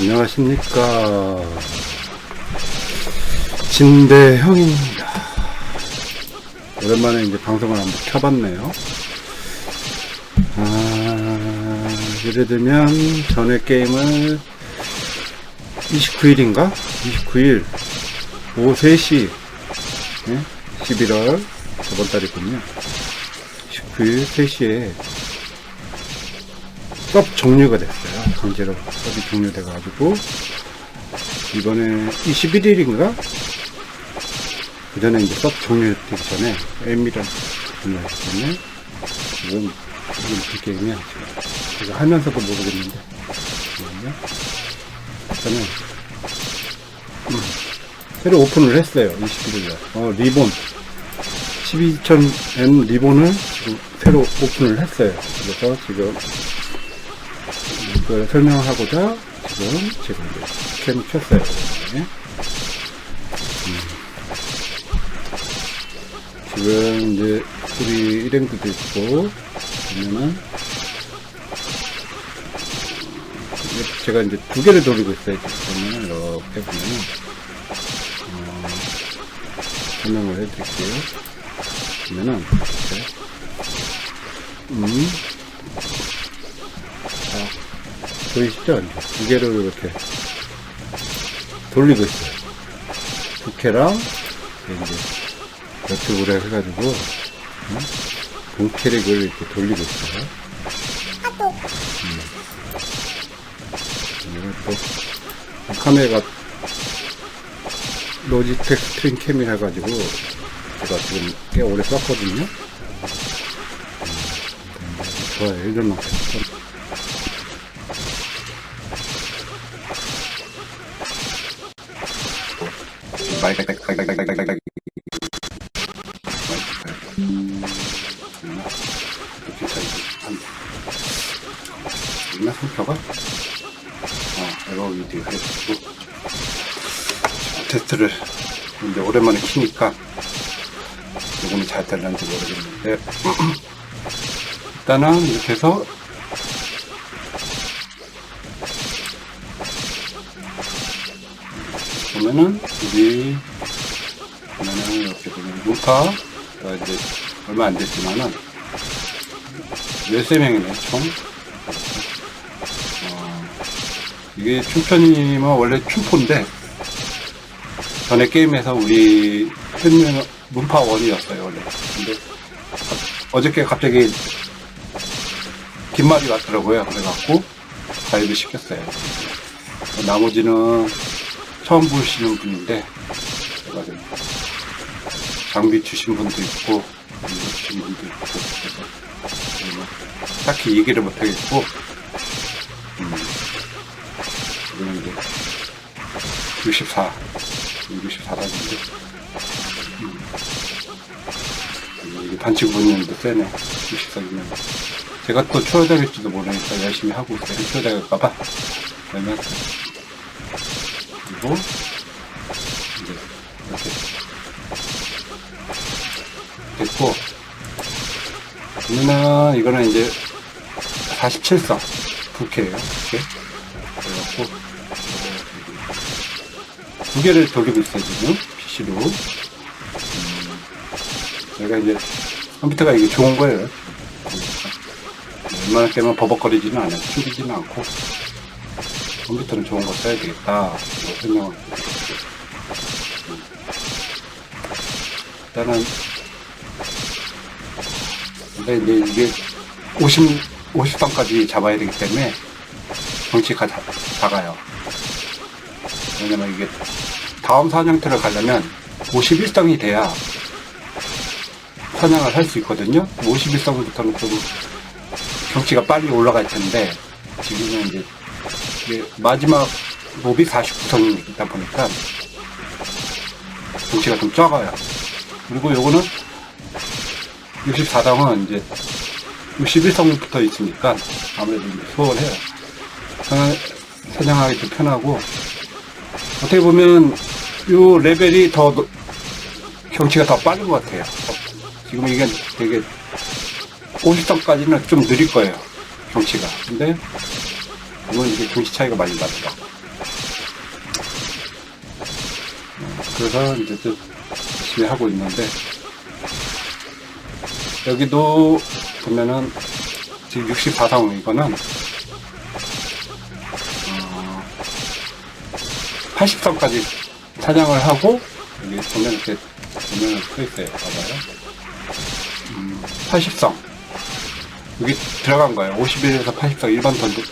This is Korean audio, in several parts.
안녕하십니까, 진대형입니다. 오랜만에 이제 방송을 한번 켜봤네요. 예를 들면 전에 게임을 29일인가? 29일 오후 3시 11월 저번 달이군요. 19일 3시에 서브 종료가 됐어요. 강제로 서브 종료돼가지고 이번에 21일인가? 그 전에 이제 서브 종료되기 전에 에미랑 종료했기 때문에 지금 그 게임이야. 제가 하면서도 모르겠는데 일단은 새로 오픈을 했어요. 21일날 리본 12000M 리본을 지금 새로 오픈을 했어요. 그래서 지금 이걸 설명하고자 지금 이제 캠을 켰어요. 지금 이제 우리 일행들도 있고 보면은 제가 이제 두 개를 돌리고 있어요. 그러면 이렇게 보면은 설명을 해드릴게요. 보면은 보이시죠? 두 개를 이렇게 돌리고 있어요. 부캐랑 이제 너튜브를 해가지고 본캐릭을 이렇게 돌리고 있어요. 또 카메라가 로지텍 스트링 캠이라 해가지고 제가 지금 꽤 오래 썼거든요. 좋아요. 일전만 있나 상표가? 에러 위드 해가지고 테스트를 이제 오랜만에 키니까 요거는 잘 될는지 모르겠는데 일단은 이렇게 해서 보면은 여기 보면은 이렇게 보면 문파 이제 얼마 안 됐지만은 13명이네 총. 이게 춤편이면 원래 춤포인데 전에 게임에서 우리 문파 원이었어요 원래. 근데 어저께 갑자기 빈말이 왔더라고요. 그래갖고 가입을 시켰어요. 나머지는 처음 보시는 분인데 장비 주신 분도 있고 주신 분도 있고 그래서 딱히 얘기를 못하겠고 지금 이제 64단인데 이게 반칙 분량도 세네. 64이면 제가 또 추월당할지도 모르니까 열심히 하고 있어요. 추월당할까봐 그러면 그리고 이제 이렇게 됐고 보면은 이거는 이제 47성 부캐예요. 부캐. 그래갖고 두 개를 돌리고 있어요 지금 PC로. 제가 이제 컴퓨터가 이게 좋은 거예요. 웬만할 때면 버벅거리지는 않아요. 튕기지는 않고 컴퓨터는 좋은 거 써야 되겠다 설명을. 일단은 근데 이제 이게 50성까지 잡아야 되기 때문에 덩치가 작아요. 왜냐면 이게 다음 사냥터를 가려면 51성이 돼야 사냥을 할 수 있거든요. 51성부터는 좀 경치가 빨리 올라갈 텐데 지금은 이제 마지막 몹이 49성이다 보니까 경치가 좀 적어요. 그리고 요거는 64성은 이제 61성부터 있으니까 아무래도 이제 수월해요. 사냥하기 좀 편하고 어떻게 보면 요 레벨이 더 경치가 더 빠른 것 같아요. 지금 이게 되게 50성까지는 좀 느릴 거예요 경치가. 근데 이건 이게 경치 차이가 많이 나더라. 그래서 이제 또 열심히 하고 있는데, 여기도 보면은 지금 64성 이거는 80성까지 사냥을 하고, 여기 보면 이렇게 보면 써있어요. 봐봐요. 80성 여기 들어간 거예요. 51에서 80성 일반 던전,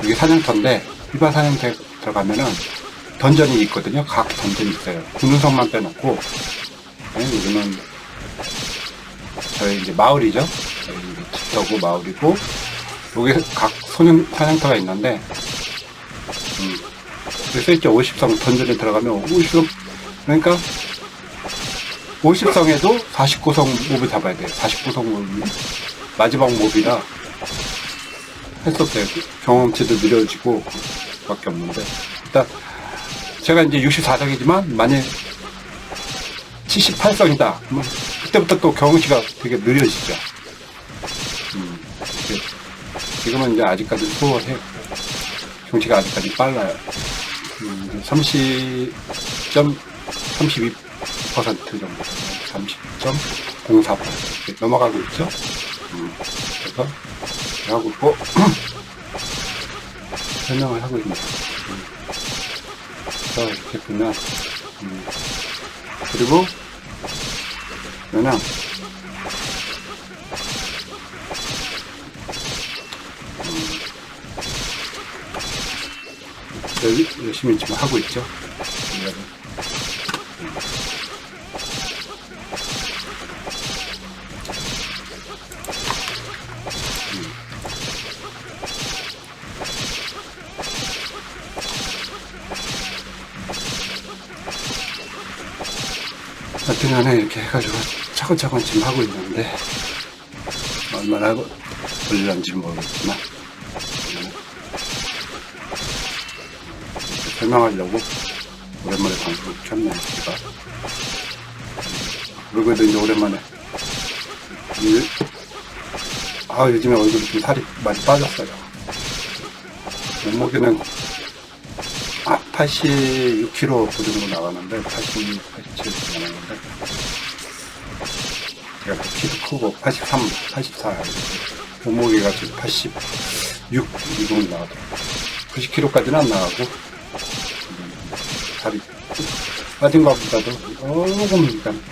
여기 사냥터인데 일반 사냥터에 들어가면은 던전이 있거든요. 각 던전이 있어요. 군우성만 빼놓고. 네, 여기는 저희 이제 마을이죠. 저희 이제 집터고 마을이고, 여기 각 사냥터가 있는데, 여기 써있죠. 50성 던전에 들어가면 50성, 그러니까 50성에도 49성 몹을 잡아야 돼요. 49성 몹이 마지막 몹이라 했었어요. 경험치도 느려지고 밖에 없는데, 일단 제가 이제 64성이지만 만약 78성이다 그러면 그때부터 또 경험치가 되게 느려지죠. 지금은 이제 아직까지 수월해요. 경치가 아직까지 빨라요. 30.32% 정도, 30.04% 넘어가고 있죠. 그래서 하고 있고 설명을 하고 있습니다. 그래서 이렇게 보면 그리고 그냥 열심히 지금 하고 있죠. 하여튼간에 이렇게 해가지고 차근차근 지금 하고 있는데, 얼마나 걸릴런지 모르겠지만 설명하려고 오랜만에 방송을 켰네요. 제가 그러고도 이제 오랜만에 요즘에 얼굴이 좀 살이 많이 빠졌어요. 몸무게는 86kg 그 정도 나가는데, 86, 87 나가는데, 제가 키도 크고 83, 84 몸무게가 지금 86 이 정도 나가더라고요. 90kg까지는 안 나가고, 살이 빠진 것보다도 조금 일단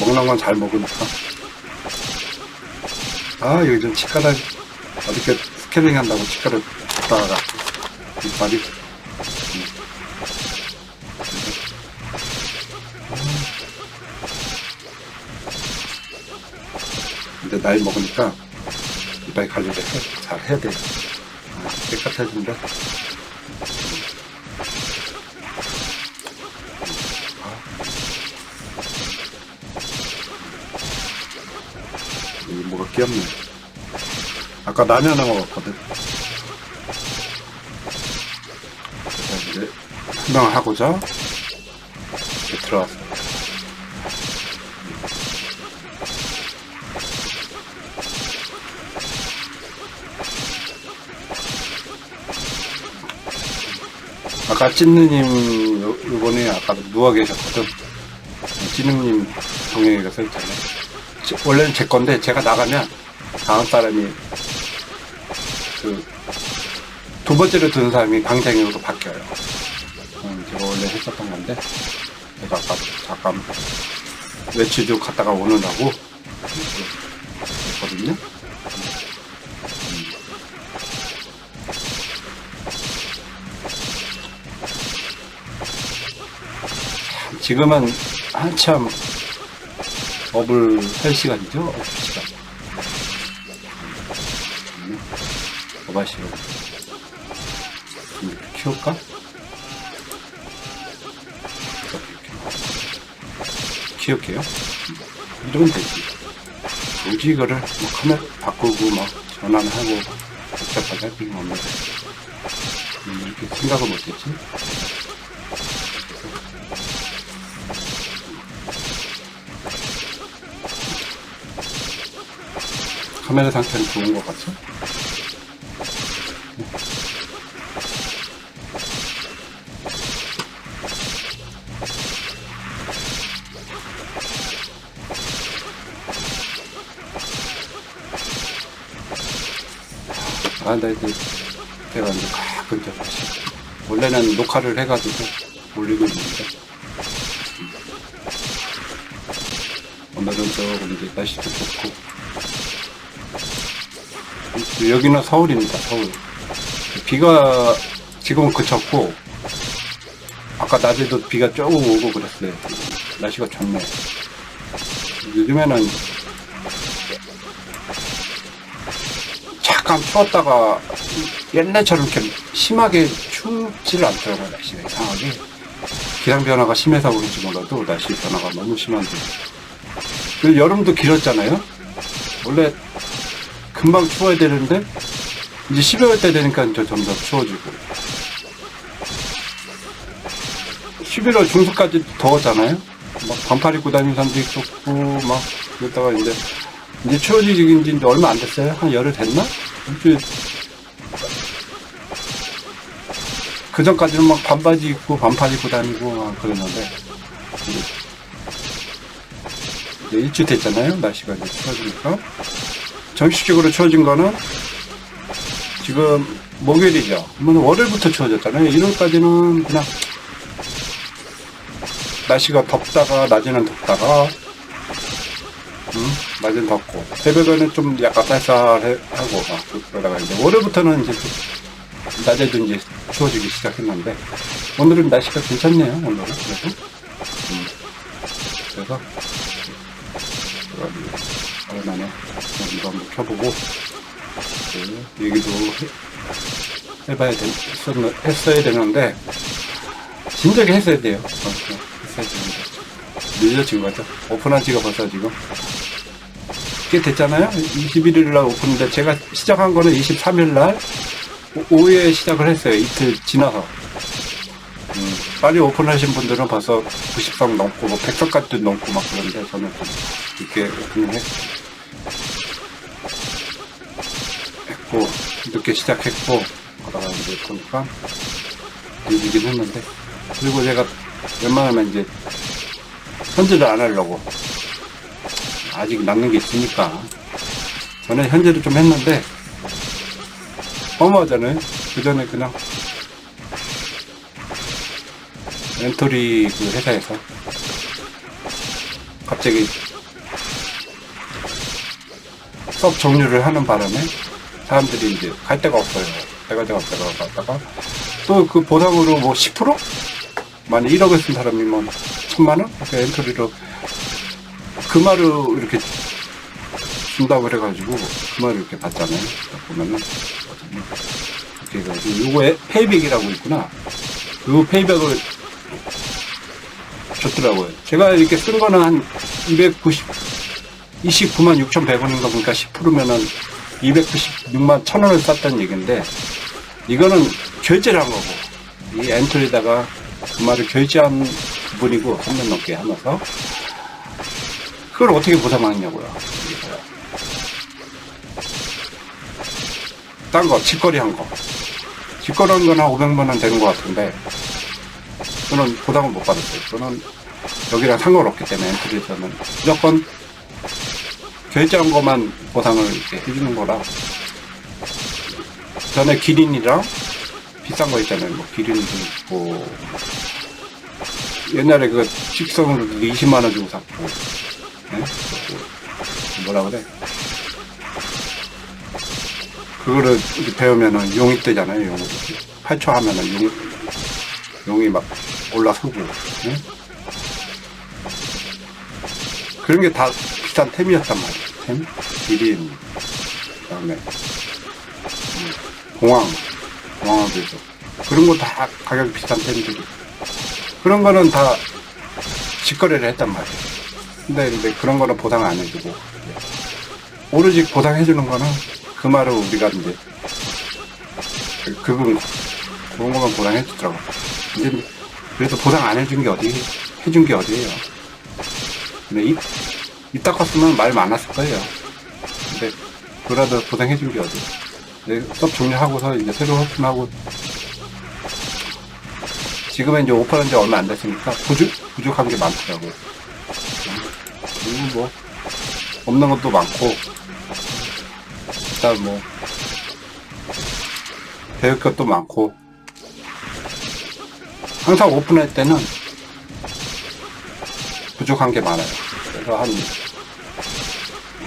먹는 건 잘 먹으니까. 요즘 치과를 어저께 스케일링 한다고 치과를 갔다가 이빨이 이제 나이 먹으니까 이빨 관리를 잘 해야 돼요. 깨끗해진다. 뭐가 귀엽네. 아까 라면을 먹었거든. 그래서 이제 설명을 하고자 이렇게 들어왔어요. 아까 찐느님 요번에 아까 누워 계셨거든. 찐느님 동영이가 써있잖아요. 원래는 제 건데 제가 나가면 다음 사람이 두 번째로 드는 사람이 방장님으로 바뀌어요. 제가 원래 했었던 건데, 제가 아까 잠깐 며칠 좀 갔다가 오느라고 했거든요. 지금은 한참 업을 할 시간이죠. 업 시간. 업하시고 좀 키울까? 키울게요. 이러면 되지. 굳이 이거를 뭐 카메라 바꾸고 막 전화를 하고 복잡하게 할 필요는 없는데, 이렇게 생각을 못했지. 카메라 상태는 좋은 것 같죠? 아, 나 이제 제가 이제 가끔 이제 다시 원래는 녹화를 해가지고 올리고 있는데 오늘은 조금 이제 날씨도 좋고 여기는 서울입니다. 서울. 비가 지금은 그쳤고 아까 낮에도 비가 조금 오고 그랬어요. 날씨가 좋네. 요즘에는 잠깐 추웠다가 옛날처럼 이렇게 심하게 춥지를 않더라고요. 날씨가 이상하게 기상 변화가 심해서 그런지 몰라도 날씨 변화가 너무 심한데 여름도 길었잖아요. 원래 금방 추워야 되는데 이제 12월 때 되니까 이제 점점 추워지고 11월 중순까지 더웠잖아요. 막 반팔 입고 다니는 사람도 있었고 막 그러다가 이제 추워지긴 지 얼마 안 됐어요. 한 열흘 됐나? 그 전까지는 막 반바지 입고 반팔 입고 다니고 막 그랬는데 이제 일주 됐잖아요. 날씨가 이제 추워지니까 정식적으로 추워진 거는 지금 목요일이죠. 월요일부터 추워졌잖아요. 1월까지는 그냥 날씨가 덥다가 낮에는 덥다가 낮에는 덥고 새벽에는 좀 약간 쌀쌀하고 그러다가 이제 월요일부터는 이제 낮에도 이제 추워지기 시작했는데 오늘은 날씨가 괜찮네요. 오늘은 그래서 오랜만에 이거 한번 켜보고 얘기도 했어야 되는데 진작에 했어야 돼요. 했어야 되는데 늦어진 거죠. 오픈한 지가 벌써 지금 꽤 됐잖아요. 21일날 오픈인데 제가 시작한 거는 23일날 오후에 시작을 했어요. 이틀 지나서 빨리 오픈하신 분들은 벌써 90석 넘고 뭐 100석까지도 넘고 막 그런데 저는 좀 이렇게 오픈을 했고 늦게 시작했고 그러다가 이제 보니까 늦긴 했는데 그리고 제가 웬만하면 이제 현질을 안 하려고 아직 남는 게 있으니까 전에 현질을 좀 했는데 어마하잖아요. 그 전에 그냥 엔토리 그 회사에서 갑자기 수업 종료를 하는 바람에 사람들이 이제 갈 데가 없어요. 내가 갔다가 또 그 보상으로 뭐 10%? 만약 1억을 쓴 사람이 뭐 1000만원? 그 엔트리로 그 말을 이렇게 준다고 그래가지고 그 말을 이렇게 받잖아요. 보면은 이렇게 해가지고 요거 페이백이라고 있구나. 요 페이백을 줬더라고요. 제가 이렇게 쓴 거는 한 29만 6,100원인가 보니까 10%면은 296만 1,000원을 썼다는 얘기인데 이거는 결제를 한 거고 이 엔트리에다가 그 말을 결제한 부분이고 3년 넘게 하면서 그걸 어떻게 보상하냐고요. 딴 거, 직거래 한 거. 직거래 한 거는 500만원 되는 것 같은데 저는 보상을 못 받았어요. 저는 여기랑 상관없기 때문에 엔트리에서는 무조건 결제한 것만 보상을 이렇게 해주는 거라 전에 기린이랑 비싼 거 있잖아요. 뭐 기린도 있고 옛날에 그 식성으로 20만원 주고 샀고 네? 뭐라 그래 그거를 이제 배우면은 용이 뜨잖아요. 용이 8초 하면은 용이 막 올라서고 네? 그런 게 다 비싼 템이었단 말이에요. 템? 기린 그 다음에 공항도 있어. 그런 거 다 가격이 비싼 템들이 그런 거는 다 직거래를 했단 말이에요. 근데 그런 거는 보상 안 해주고 오로지 보상해주는 거는 그 말을 우리가 이제 그런 것만 보상해주더라고. 근데 그래서 보상 안 해준 게 해준 게 어디예요. 근데 이따 컸으면 말 많았을 거예요. 근데 그래도 보상해준 게 어디. 수업 종료하고서 이제 새로 오픈하고 지금은 이제 오픈한 지 얼마 안 됐으니까 부족한 게 많더라고요. 그리고 뭐 없는 것도 많고 일단 뭐 배울 것도 많고, 항상 오픈할 때는 부족한 게 많아요. 그래서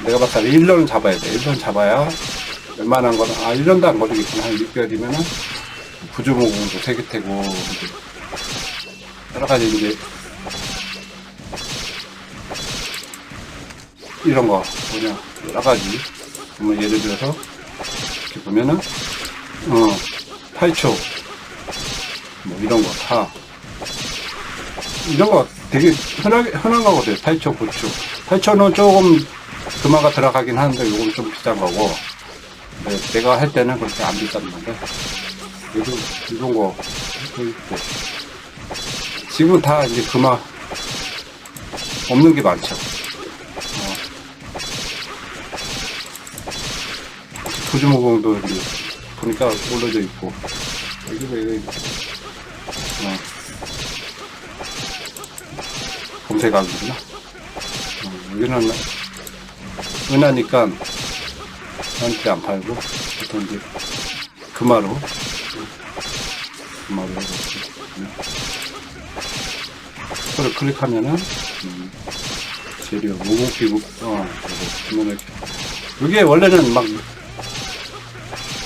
내가 봤을 때 1년 잡아야 돼. 1년 잡아야 웬만한 거는, 1년도 안 걸리겠구나. 한 6개월이면은 부주모공도 3개 태고, 이제 여러 가지 이제, 이런 거, 여러 가지. 예를 들어서, 이렇게 보면은, 8초, 뭐 이런 거 다, 이런 거 되게 흔한 거거든요. 8초, 9초. 8초는 조금 금화가 들어가긴 하는데, 요건 좀 비싼 거고, 내가 할 때는 그렇게 안 비싼 건데, 요즘 이런 거, 있고. 지금 다 이제 금화 없는 게 많죠. 부주모공도 이제 보니까 올려져 있고, 이거 이렇게, 검색하기구나. 여기는 은하니까 한테 안 팔고, 보통 이제 금화로 이렇게. 그걸 클릭하면은, 재료, 모공기구, 이렇게. 이게 원래는 막,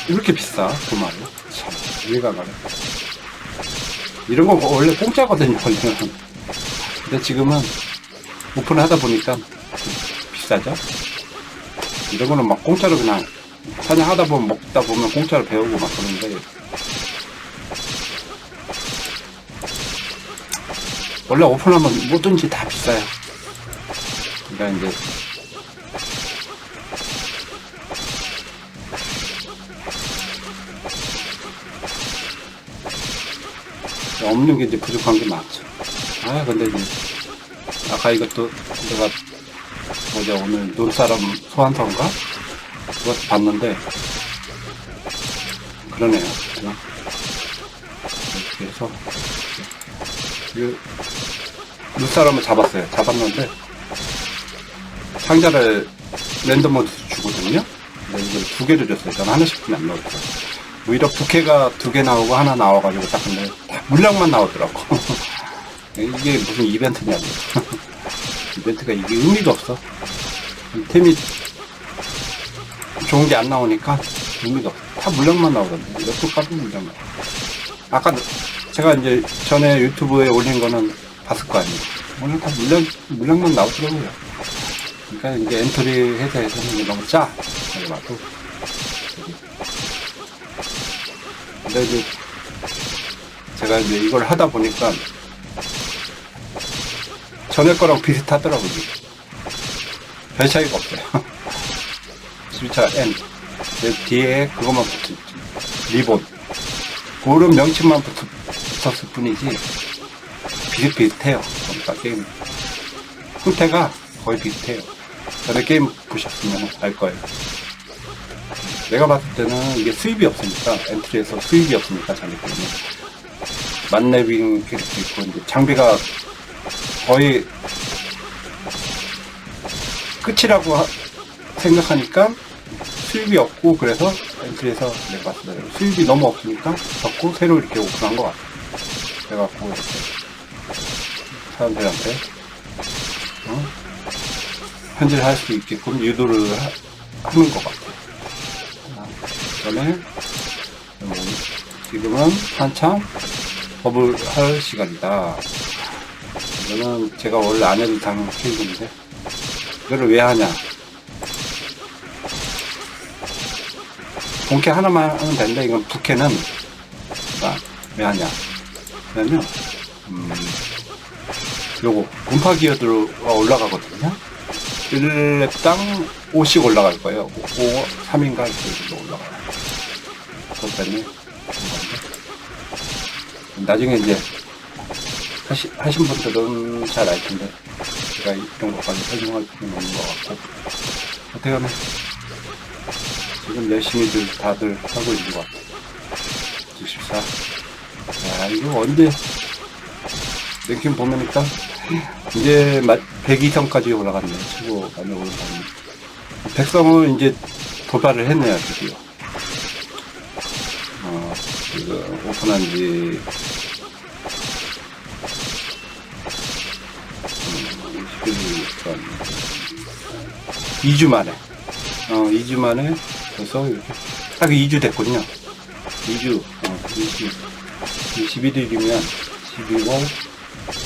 이렇게 비싸, 금화로. 참, 이해가 가네. 이런 거 원래 공짜거든요, 원래는. 근데 지금은 오픈을 하다 보니까 비싸죠? 이런 거는 막 공짜로 그냥 사냥하다 보면 먹다 보면 공짜로 배우고 막 그러는데, 원래 오픈하면 뭐든지 다 비싸요. 그러니까 이제 없는 게 이제 부족한 게 많죠. 근데 이제 아까 이것도 내가 오늘 눈사람 소환서인가? 그것도 봤는데 그러네요. 그냥 이렇게 해서 눈사람을 잡았는데 상자를 랜덤으로 주거든요. 근데 이걸 2개를 줬어요. 저는 하나씩밖에 안 넣었어요. 오히려 부캐가 2개 나오고 하나 나와가지고 딱 근데 물량만 나오더라고. 이게 무슨 이벤트냐고. 이벤트가 이게 의미가 없어. 템이 좋은 게 안 나오니까 의미가 없어. 다 물량만 나오던데. 이것도 까도 물량만. 아까 제가 이제 전에 유튜브에 올린 거는 봤을 거 아니에요. 오늘 다 물량만 나오더라고요. 그러니까 이제 엔트리 회사에서는 너무 짜. 내가 봐도. 근데 이제 제가 이제 이걸 하다 보니까 전에 거랑 비슷하더라고요. 별 차이가 없어요. 스위차 N. 뒤에 그것만 붙어있지. 리본. 그런 명칭만 붙었을 뿐이지, 비슷비슷해요. 그러니까 게임. 형태가 거의 비슷해요. 전에 게임 보셨으면 알 거예요. 내가 봤을 때는 이게 수입이 없으니까, 엔트리에서 수입이 없으니까 전에 게임은. 만렙인 캐릭터 있고, 이제 장비가 거의 끝이라고 생각하니까 수입이 없고, 그래서 엔트리에서 내가 봤을 때 수입이 너무 없으니까 자꾸 새로 이렇게 오픈한 것 같아. 그래갖고 이렇게 사람들한테 현질을 할 수 있게끔 유도를 하는 것 같아. 그다음에 지금은 한참 법을 할 시간이다. 이거는 제가 원래 안 해도 당연한 케이스인데, 이거를 왜 하냐? 본캐 하나만 하면 되는데, 이건 부캐는 왜 하냐? 왜냐면 요거 분파 기어드가 올라가거든요. 1렙당 5씩 올라갈 거예요. 5, 3인가 이렇게 올라가요. 그것 때문에 나중에 이제 하신 분들은 잘 알 텐데, 제가 이런 것까지 설명할 필요는 없는 것 같고, 어떻게 하면 지금 열심히들 다들 하고 있는 것 같아요. 64. 야, 이거 언제 랭킹 보면니까 이제 100 이상까지 올라갔네. 최고 많이 올라갔네. 백성은 이제 도달을 했네요, 드디어. 지금 오픈한 지 2주 만에 2주 만에 벌써 이렇게 딱 2주 됐거든요. 2주 21일이면 12월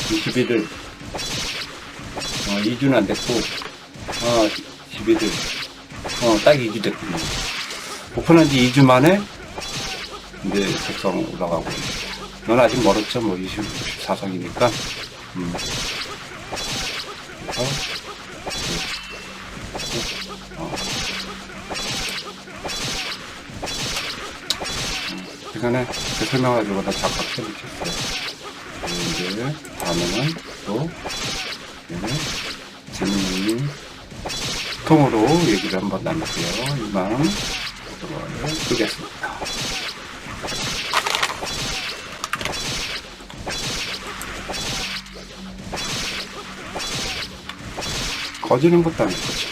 21일 2주는 안 됐고 11일 딱 2주 됐군요. 오픈한 지 2주 만에 이제 색성 올라가고, 넌 아직 멀었죠. 뭐 24성이니까. 시간에 설명가지고 다 작각 해놓겠어요. 이제 다음에는 또 재밌는 통으로 얘기를 한번 나눌게요. 이만 이걸 끄겠습니다. 거지는 것도 아닐 거지.